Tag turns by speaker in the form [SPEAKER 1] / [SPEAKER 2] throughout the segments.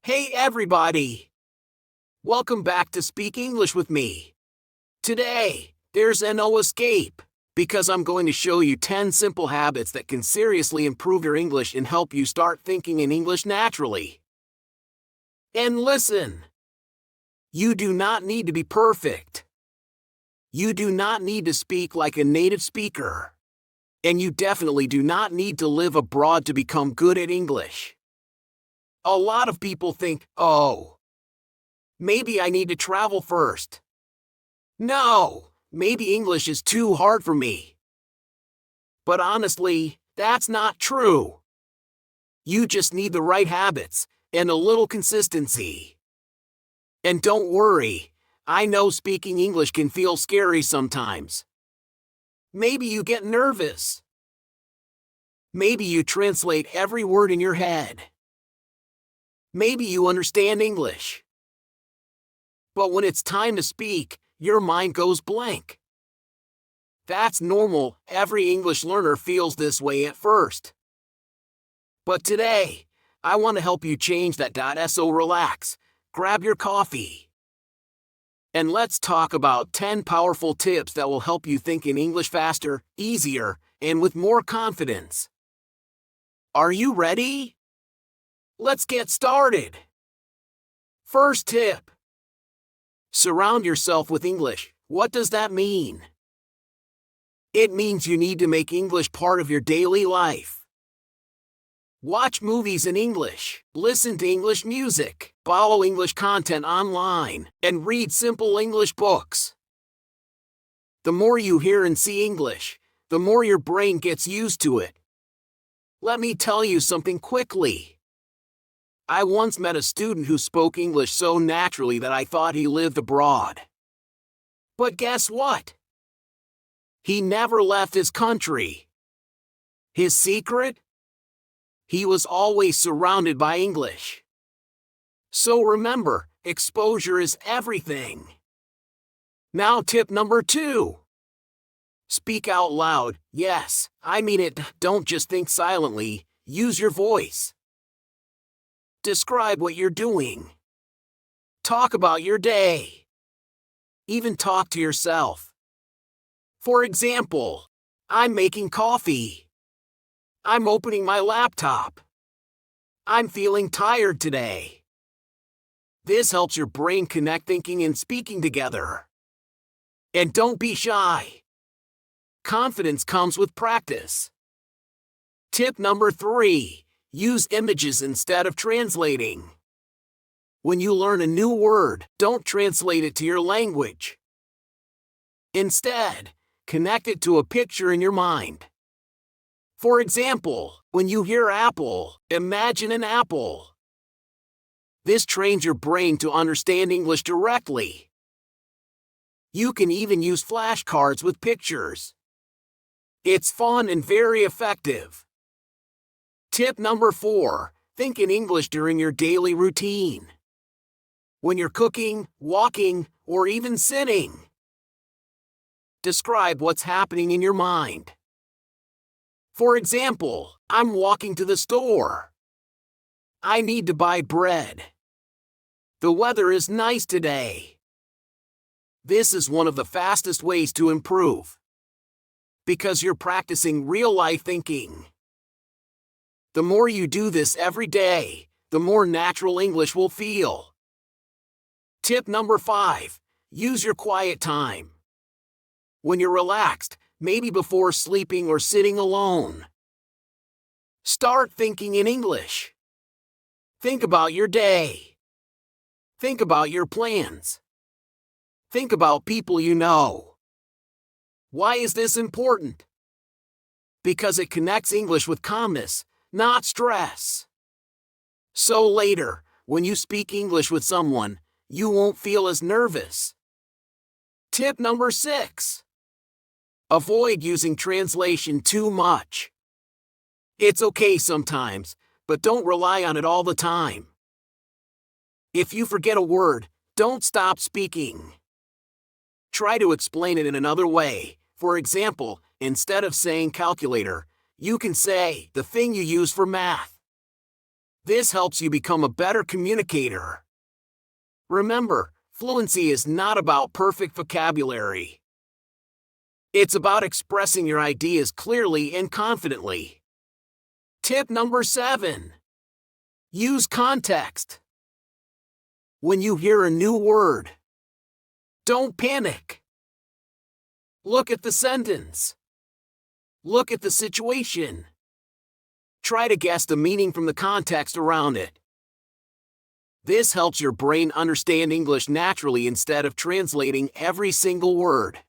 [SPEAKER 1] Hey everybody! Welcome back to Speak English with me. Today, there's no escape, because I'm going to show you 10 simple habits that can seriously improve your English and help you start thinking in English naturally. And listen! You do not need to be perfect. You do not need to speak like a native speaker. And you definitely do not need to live abroad to become good at English. A lot of people think, oh, maybe I need to travel first. No, maybe English is too hard for me. But honestly, that's not true. You just need the right habits and a little consistency. And don't worry, I know speaking English can feel scary sometimes. Maybe you get nervous. Maybe you translate every word in your head. Maybe you understand English. But when it's time to speak, your mind goes blank. That's normal, every English learner feels this way at first. But today, I want to help you change that. So relax, grab your coffee. And let's talk about 10 powerful tips that will help you think in English faster, easier, and with more confidence. Are you ready? Let's get started. First tip. Surround yourself with English. What does that mean? It means you need to make English part of your daily life. Watch movies in English, listen to English music, follow English content online, and read simple English books. The more you hear and see English, the more your brain gets used to it. Let me tell you something quickly. I once met a student who spoke English so naturally that I thought he lived abroad. But guess what? He never left his country. His secret? He was always surrounded by English. So remember, exposure is everything. Now tip number 2. Speak out loud. Yes, I mean it. Don't just think silently, use your voice. Describe what you're doing. Talk about your day. Even talk to yourself. For example, I'm making coffee. I'm opening my laptop. I'm feeling tired today. This helps your brain connect thinking and speaking together. And don't be shy. Confidence comes with practice. Tip number 3. Use images instead of translating. When you learn a new word, don't translate it to your language. Instead, connect it to a picture in your mind. For example, when you hear apple, imagine an apple. This trains your brain to understand English directly. You can even use flashcards with pictures. It's fun and very effective. Tip number 4. Think in English during your daily routine. When you're cooking, walking, or even sitting. Describe what's happening in your mind. For example, I'm walking to the store. I need to buy bread. The weather is nice today. This is one of the fastest ways to improve. Because you're practicing real-life thinking. The more you do this every day, the more natural English will feel. Tip number 5. Use your quiet time. When you're relaxed, maybe before sleeping or sitting alone. Start thinking in English. Think about your day. Think about your plans. Think about people you know. Why is this important? Because it connects English with calmness, not stress. So later, when you speak English with someone, you won't feel as nervous. Tip number 6. Avoid using translation too much. It's okay sometimes, but don't rely on it all the time. If you forget a word, don't stop speaking. Try to explain it in another way. For example, instead of saying calculator, you can say the thing you use for math. This helps you become a better communicator. Remember, fluency is not about perfect vocabulary. It's about expressing your ideas clearly and confidently. Tip number 7. Use context. When you hear a new word, don't panic. Look at the sentence. Look at the situation. Try to guess the meaning from the context around it. This helps your brain understand English naturally instead of translating every single word.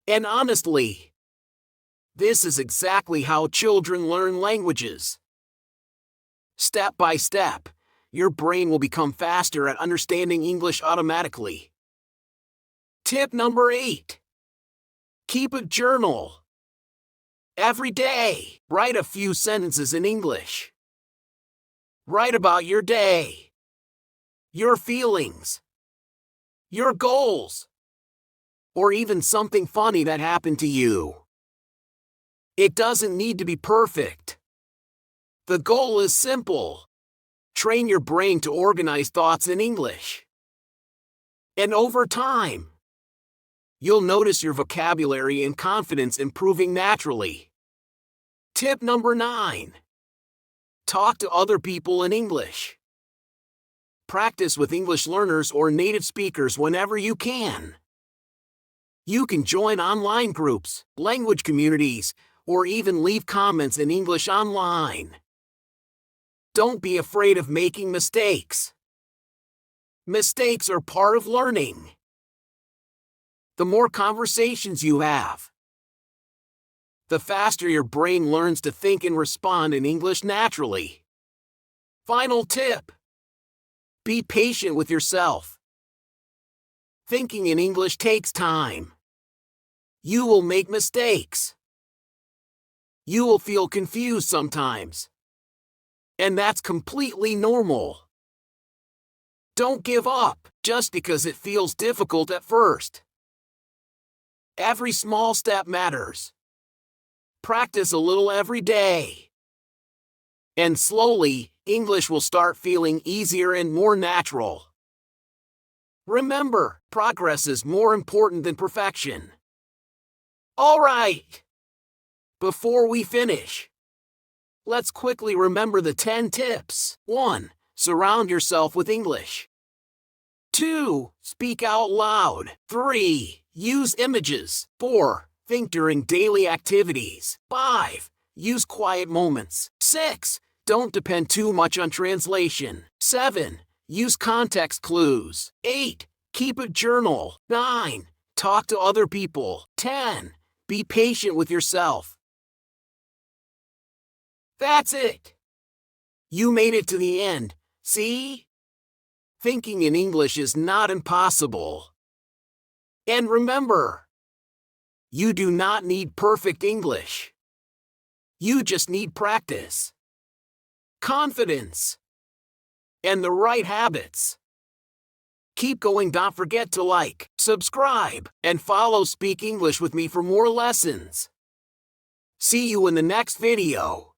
[SPEAKER 1] And honestly, this is exactly how children learn languages. Step by step, your brain will become faster at understanding English automatically. Tip number 8. Keep a journal. Every day, write a few sentences in English. Write about your day, your feelings, your goals, or even something funny that happened to you. It doesn't need to be perfect. The goal is simple. Train your brain to organize thoughts in English. And over time, you'll notice your vocabulary and confidence improving naturally. Tip number 9. Talk to other people in English. Practice with English learners or native speakers whenever you can. You can join online groups, language communities, or even leave comments in English online. Don't be afraid of making mistakes. Mistakes are part of learning. The more conversations you have, the faster your brain learns to think and respond in English naturally. Final tip. Be patient with yourself. Thinking in English takes time. You will make mistakes. You will feel confused sometimes. And that's completely normal. Don't give up just because it feels difficult at first. Every small step matters. Practice a little every day. And slowly, English will start feeling easier and more natural. Remember, progress is more important than perfection. All right. Before we finish, let's quickly remember the 10 tips. 1. Surround yourself with English. 2. Speak out loud. 3. Use images. 4. Think during daily activities. 5. Use quiet moments. 6. Don't depend too much on translation. 7. Use context clues. 8. Keep a journal. 9. Talk to other people. 10. Be patient with yourself. That's it. You made it to the end, see? Thinking in English is not impossible. And remember, you do not need perfect English. You just need practice, confidence, and the right habits. Keep going. Don't forget to like, subscribe, and follow Speak English with me for more lessons. See you in the next video.